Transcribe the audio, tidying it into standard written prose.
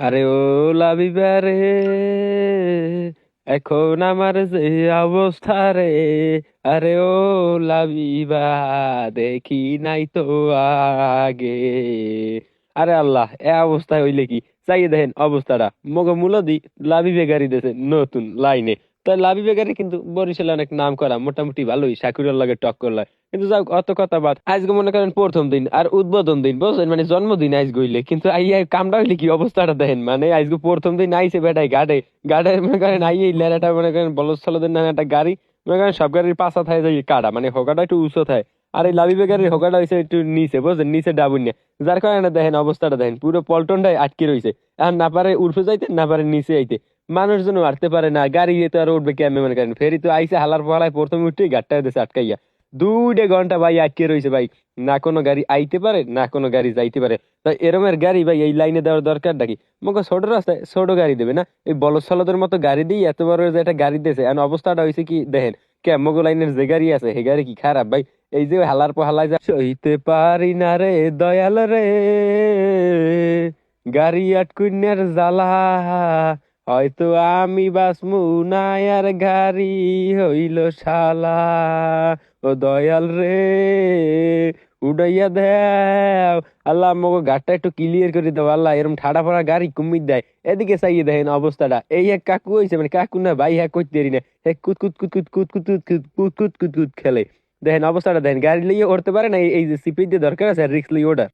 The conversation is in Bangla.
আরে ও লাবিবা রে, এখন আমার যে অবস্থা রে, আরে ও লাবিবা, দেখি নাই তো আগে। আরে আল্লাহ, এ অবস্থায় হইলে কি চাইয়ে দেখেন অবস্থাটা মগ মূলদি লাভি বেগারি দেশে নতুন লাইনে। তাই লাভি বেগারি কিন্তু বরিশালে অনেক নাম করা, মোটামুটি ভালোই সাকুরের লাগে টক্কর লাগে। কিন্তু যাও অত কথা বাদ, আজকে মনে করেন প্রথম দিন আর উদ্বোধন দিন বুঝলেন, মানে জন্মদিন আজ গইলে, কিন্তু আইয়া কামটা হইলে কি অবস্থাটা দেখেন, মানে আজকে প্রথম দিন আইসে বেটাই গাড়ে গাড়ে মনে করেন আইয়ে লেরাটা মনে করেন বলদ ছলদের না একটা গাড়ি, মনে করেন সব গাড়ির পাশা থাকে যায় কাটা, মানে হোগাটা একটু উঁচু থাকে। আর এই লাবিবে গাড়ির হোগাটা হয়েছে একটু নিচে বুঝলেন, নিচে ডাবুন, যার কারণে দেখেন অবস্থাটা দেখেন পুরো পল্টনটাই আটকে রয়েছে। আর না পারে উর্ফে যাইতে, না পারে নিচে আইতে, মানুষজন আটতে পারে না, গাড়ি তো আর উঠবে কেমন মনে করেন। ফেরি তো আইসে হালার পালায় প্রথমে উঠে গাড়টা দিয়েছে আটকাইয়া, 2 ঘন্টা ভাই আটকে রয়েছে ভাই। না কোনো গাড়ি আইতে পারে, না কোনো গাড়ি যাইতে পারে। তাই এরমের গাড়ি ভাই এই লাইনে দেওয়ার দরকার নাকি? মনে ছোট রাস্তায় ছোট গাড়ি দেবে না, এই বলদ ছলদের মতো গাড়ি দিয়ে এত বড় যে একটা গাড়ি দিয়েছে। এখন অবস্থাটা হয়েছে কি দেখেন, কে মগো লাইনের যে গাড়ি আছে সে গাড়ি কি খারাপ ভাই? এই যে হালার পাহালায় যা সইতে পারি না রে দয়াল রে, গাড়ি আটকুনের জ্বালা, হয়তো আমি বাসমু না, আর গাড়ি হইল শালা। ও দয়াল রে, উড়াইয়া দেও আল্লাহ, আমাকে গাড়টা একটু ক্লিয়ার করে দাও আল্লাহ, এরকম ঠাডা ফাড়া গাড়ি কুমির দেয়। এদিকে চাইয়ে দেখেন অবস্থাটা, এই এক কাকু হয়েছে, মানে কাকু না ভাই, হ্যাঁ করতে পারি না, হে কুত কুত কুত কুত কুত কুত কুত কুত কুত কুত কুত কুত খেলে। দেখেন অবস্থাটা দেখেন, গাড়ি লিয়ে উঠতে পারে না, এই যে সিপি দিয়ে দরকার আছে রিক্স লিয়ে ওঠার।